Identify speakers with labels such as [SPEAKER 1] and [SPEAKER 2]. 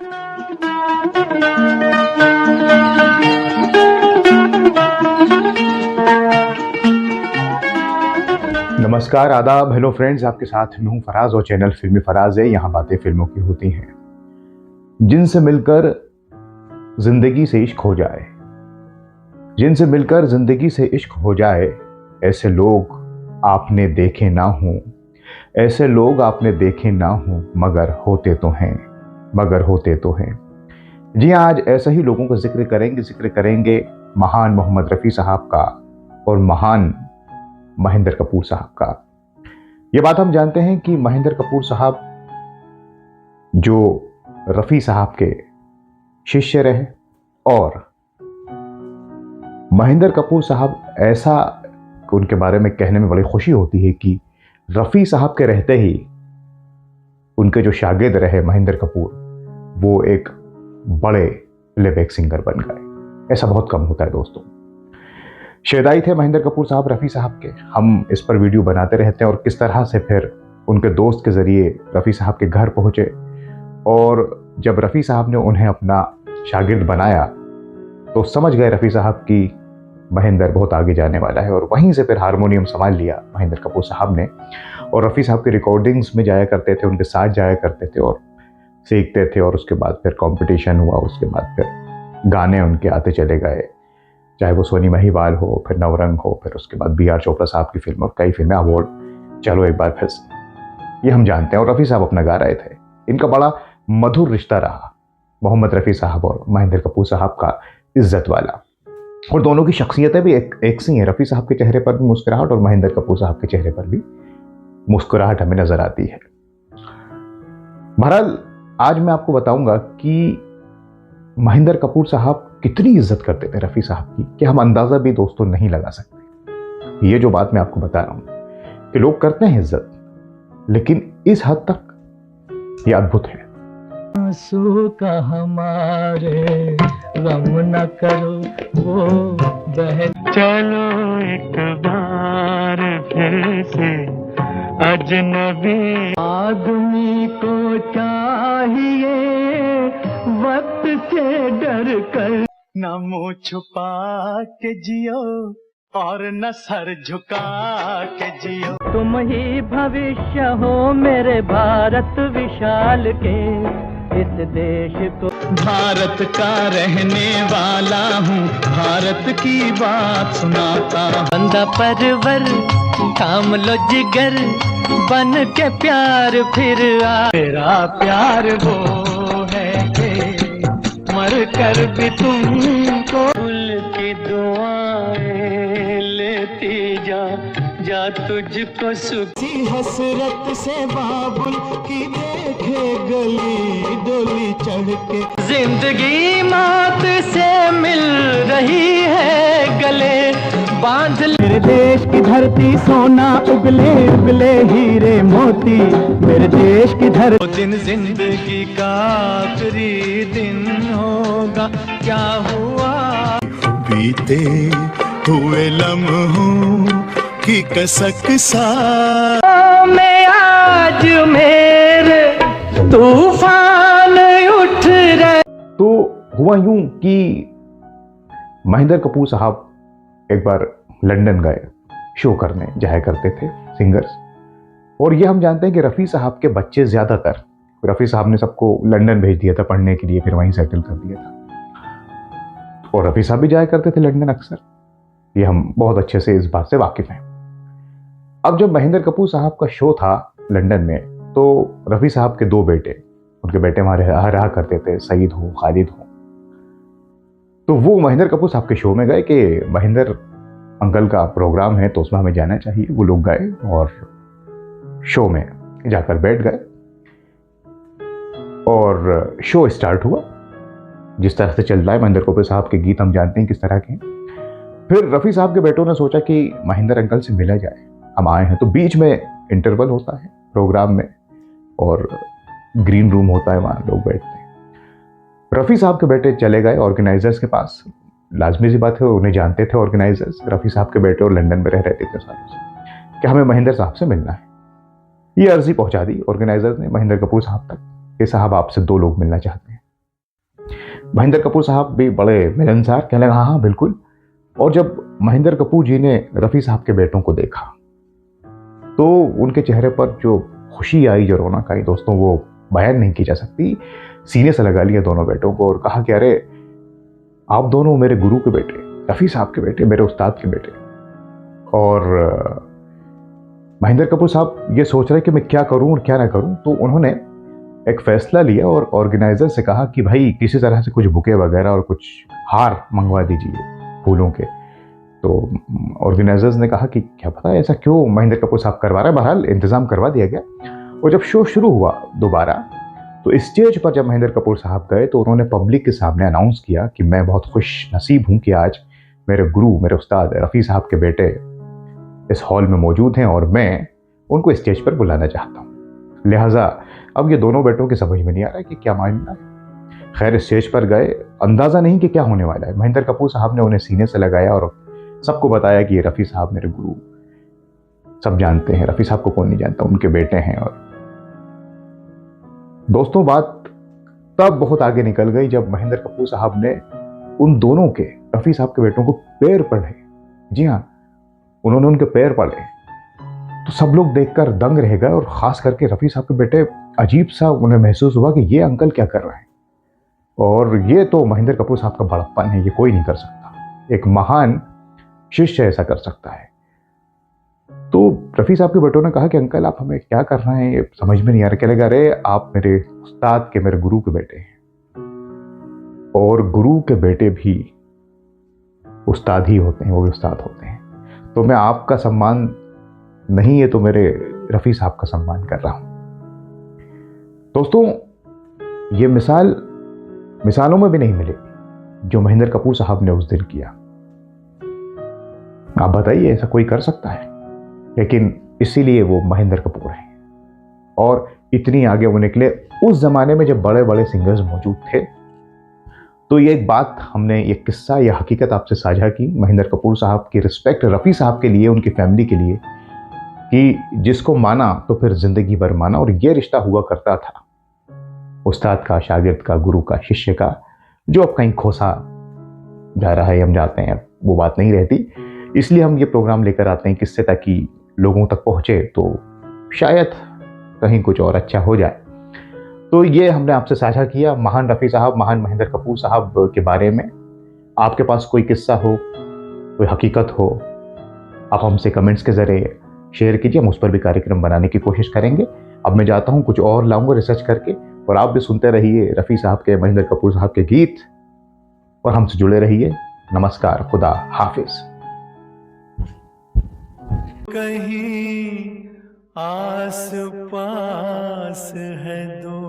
[SPEAKER 1] नमस्कार, आदाब, hello friends. आपके साथ मैं हूं फराज और चैनल फिल्मी फराज है। यहाँ बातें फिल्मों की होती हैं। जिनसे मिलकर जिंदगी से इश्क हो जाए, जिनसे मिलकर जिंदगी से इश्क हो जाए, ऐसे लोग आपने देखे ना हों, ऐसे लोग आपने देखे ना हों, मगर होते तो हैं, मगर होते तो हैं। जी हाँ, आज ऐसे ही लोगों का जिक्र करेंगे महान मोहम्मद रफ़ी साहब का और महान महेंद्र कपूर साहब का। ये बात हम जानते हैं कि महेंद्र कपूर साहब जो रफ़ी साहब के शिष्य रहे, और महेंद्र कपूर साहब, ऐसा उनके बारे में कहने में बड़ी खुशी होती है कि रफ़ी साहब के रहते ही उनके जो शागिर्द रहे महेंद्र कपूर, वो एक बड़े प्लेबैक सिंगर बन गए। ऐसा बहुत कम होता है दोस्तों। शेदाई थे महेंद्र कपूर साहब रफ़ी साहब के। हम इस पर वीडियो बनाते रहते हैं और किस तरह से फिर उनके दोस्त के ज़रिए रफ़ी साहब के घर पहुँचे, और जब रफ़ी साहब ने उन्हें अपना शागिर्द बनाया तो समझ गए रफ़ी साहब की महेंद्र बहुत आगे जाने वाला है। और वहीं से फिर हारमोनियम संभाल लिया महेंद्र कपूर साहब ने, और रफ़ी साहब की रिकॉर्डिंग्स में जाया करते थे, उनके साथ जाया करते थे और सीखते थे। और उसके बाद फिर कंपटीशन हुआ, उसके बाद फिर गाने उनके आते चले गए, चाहे वो सोनी महिवाल हो, फिर नवरंग हो, फिर उसके बाद बी आर चोपड़ा साहब की फिल्म और कई फिल्में, अवार्ड, चलो एक बार फिर से, ये हम जानते हैं। और रफ़ी साहब अपना गा रहे थे। इनका बड़ा मधुर रिश्ता रहा, मोहम्मद रफ़ी साहब और महेंद्र कपूर साहब का, इज्जत वाला। और दोनों की शख्सियतें भी एक सी हैं। रफ़ी साहब के चेहरे पर भी मुस्कुराहट और महेंद्र कपूर साहब के चेहरे पर भी मुस्कुराहट हमें नजर आती है। बहरहाल, आज मैं आपको बताऊंगा कि महेंद्र कपूर साहब कितनी इज्जत करते थे रफ़ी साहब की, कि हम अंदाजा भी दोस्तों नहीं लगा सकते। ये जो बात मैं आपको बता रहा हूं कि लोग करते हैं इज्जत, लेकिन इस हद तक ये अद्भुत है।
[SPEAKER 2] आंसू का हमारे गम न करो, वो बह चलो एक बार फिर से अजनबी। आदमी को चाहिए वक्त से डर कर न मुंह छुपा के जियो और न सर झुका के जियो। तुम ही भविष्य हो मेरे भारत विशाल के, इस देश को भारत का रहने वाला हूँ, भारत की बात सुनाता। बंदा परवर थाम लो जिगर, बन के प्यार फिर आ। मेरा प्यार वो है कि मर कर भी तुमको फूल की दुआएं लेती जा, जा तुझको सुखी हसरत से बाबुल की देखे गली डोली चढ़ के। जिंदगी मौत से मिल रही है गले बांध। मेरे देश की धरती सोना उगले उगले हीरे मोती, मेरे देश की धरती। दिन जिंदगी का आखिरी दिन होगा, क्या हुआ
[SPEAKER 3] बीते हुए लम्हों की कसक सा
[SPEAKER 2] मैं आज मेरे तूफान उठ रहे।
[SPEAKER 1] तो हुआ यूं कि महेंद्र कपूर साहब एक बार लंदन गए, शो करने जाया करते थे सिंगर्स। और ये हम जानते हैं कि रफ़ी साहब के बच्चे ज़्यादातर, रफ़ी साहब ने सबको लंदन भेज दिया था पढ़ने के लिए, फिर वहीं सेटल कर दिया था। और रफ़ी साहब भी जाया करते थे लंदन अक्सर। ये हम बहुत अच्छे से इस बात से वाकिफ़ हैं। अब जब महेंद्र कपूर साहब का शो था लंदन में, तो रफ़ी साहब के दो बेटे, उनके बेटे वहाँ रहा करते थे, सईद हो, खालिद हो। तो वो महेंद्र कपूर साहब के शो में गए कि महेंद्र अंकल का प्रोग्राम है तो उसमें हमें जाना चाहिए। वो लोग गए और शो में जाकर बैठ गए और शो स्टार्ट हुआ। जिस तरह से चल रहा है, महेंद्र कपूर साहब के गीत हम जानते हैं किस तरह के हैं। फिर रफ़ी साहब के बेटों ने सोचा कि महेंद्र अंकल से मिला जाए, हम आए हैं। तो बीच में इंटरवल होता है प्रोग्राम में और ग्रीन रूम होता है, वहाँ लोग बैठते हैं। रफ़ी साहब के बेटे चले गए ऑर्गेनाइजर्स के पास। लाजमी सी बात है, उन्हें जानते थे ऑर्गेनाइजर्स। रफ़ी साहब के बेटे और लंदन में रह रहे थे इतने सालों से कि हमें महेंद्र साहब से मिलना है। ये अर्जी पहुंचा दी ऑर्गेनाइजर्स ने महेंद्र कपूर साहब तक कि साहब आपसे दो लोग मिलना चाहते हैं। महेंद्र कपूर साहब भी बड़े मिलनसार, कहने लगा हाँ बिल्कुल। और जब महेंद्र कपूर जी ने रफ़ी साहब के बेटों को देखा तो उनके चेहरे पर जो खुशी आई, जो रौनक आई दोस्तों, वो बयान नहीं की जा सकती। सीने से लगा लिया दोनों बेटों को और कहा कि अरे आप दोनों मेरे गुरु के बेटे, रफ़ी साहब के बेटे, मेरे उस्ताद के बेटे। और महेंद्र कपूर साहब ये सोच रहे कि मैं क्या करूं और क्या ना करूं, तो उन्होंने एक फैसला लिया और ऑर्गेनाइजर से कहा कि भाई किसी तरह से कुछ बुके वगैरह और कुछ हार मंगवा दीजिए फूलों के। तो ऑर्गेनाइजर्स ने कहा कि क्या पता ऐसा क्यों महेंद्र कपूर साहब करवा रहे हैं। बहरहाल इंतजाम करवा दिया गया। और जब शो शुरू हुआ दोबारा, तो स्टेज पर जब महेंद्र कपूर साहब गए तो उन्होंने पब्लिक के सामने अनाउंस किया कि मैं बहुत खुश नसीब हूं कि आज मेरे गुरु, मेरे उस्ताद रफ़ी साहब के बेटे इस हॉल में मौजूद हैं और मैं उनको स्टेज पर बुलाना चाहता हूं। लिहाजा अब ये दोनों बेटों की समझ में नहीं आ रहा है कि क्या मामला है। खैर स्टेज पर गए, अंदाजा नहीं कि क्या होने वाला है। महेंद्र कपूर साहब ने उन्हें सीने से लगाया और सबको बताया कि ये रफ़ी साहब मेरे गुरु, सब जानते हैं, रफ़ी साहब को कौन नहीं जानता, उनके बेटे हैं। और दोस्तों बात तब बहुत आगे निकल गई जब महेंद्र कपूर साहब ने उन दोनों के, रफ़ी साहब के बेटों को पैर पढ़े। जी हाँ, उन्होंने उनके पैर पढ़े तो सब लोग देखकर दंग रह गए और खास करके रफ़ी साहब के बेटे, अजीब सा उन्हें महसूस हुआ कि ये अंकल क्या कर रहे हैं। और ये तो महेंद्र कपूर साहब का बड़प्पन है, ये कोई नहीं कर सकता, एक महान शिष्य ऐसा कर सकता है। तो रफ़ी साहब के बेटों ने कहा कि अंकल आप हमें क्या कर रहे हैं, ये समझ में नहीं आ रहा। कहने लगा अरे आप मेरे उस्ताद के, मेरे गुरु के बेटे हैं और गुरु के बेटे भी उस्ताद ही होते हैं, वो भी उस्ताद होते हैं। तो मैं आपका सम्मान नहीं, ये तो मेरे रफ़ी साहब का सम्मान कर रहा हूं। दोस्तों ये मिसालों में भी नहीं मिलेगी जो महेंद्र कपूर साहब ने उस दिन किया। आप बताइए ऐसा कोई कर सकता है? लेकिन इसीलिए वो महेंद्र कपूर हैं और इतनी आगे वो निकले। उस जमाने में जब बड़े बड़े सिंगर्स मौजूद थे तो ये एक बात हमने, ये किस्सा, ये हकीकत आपसे साझा की महेंद्र कपूर साहब की रिस्पेक्ट रफ़ी साहब के लिए, उनकी फैमिली के लिए, कि जिसको माना तो फिर जिंदगी भर माना। और ये रिश्ता हुआ करता था उस्ताद का, शागिर्द का, गुरु का, शिष्य का, जो अब कहीं खोसा जा रहा है, हम जाते हैं, वो बात नहीं रहती। इसलिए हम ये प्रोग्राम लेकर आते हैं किससे, ताकि लोगों तक पहुंचे तो शायद कहीं कुछ और अच्छा हो जाए। तो ये हमने आपसे साझा किया महान रफ़ी साहब, महान महेंद्र कपूर साहब के बारे में। आपके पास कोई किस्सा हो, कोई हकीकत हो, आप हमसे कमेंट्स के जरिए शेयर कीजिए, हम उस पर भी कार्यक्रम बनाने की कोशिश करेंगे। अब मैं जाता हूँ, कुछ और लाऊंगा रिसर्च करके, और आप भी सुनते रहिए रफ़ी साहब के, महेंद्र कपूर साहब के गीत और हमसे जुड़े रहिए। नमस्कार, खुदा हाफिज।
[SPEAKER 2] कहीं आस पास है दो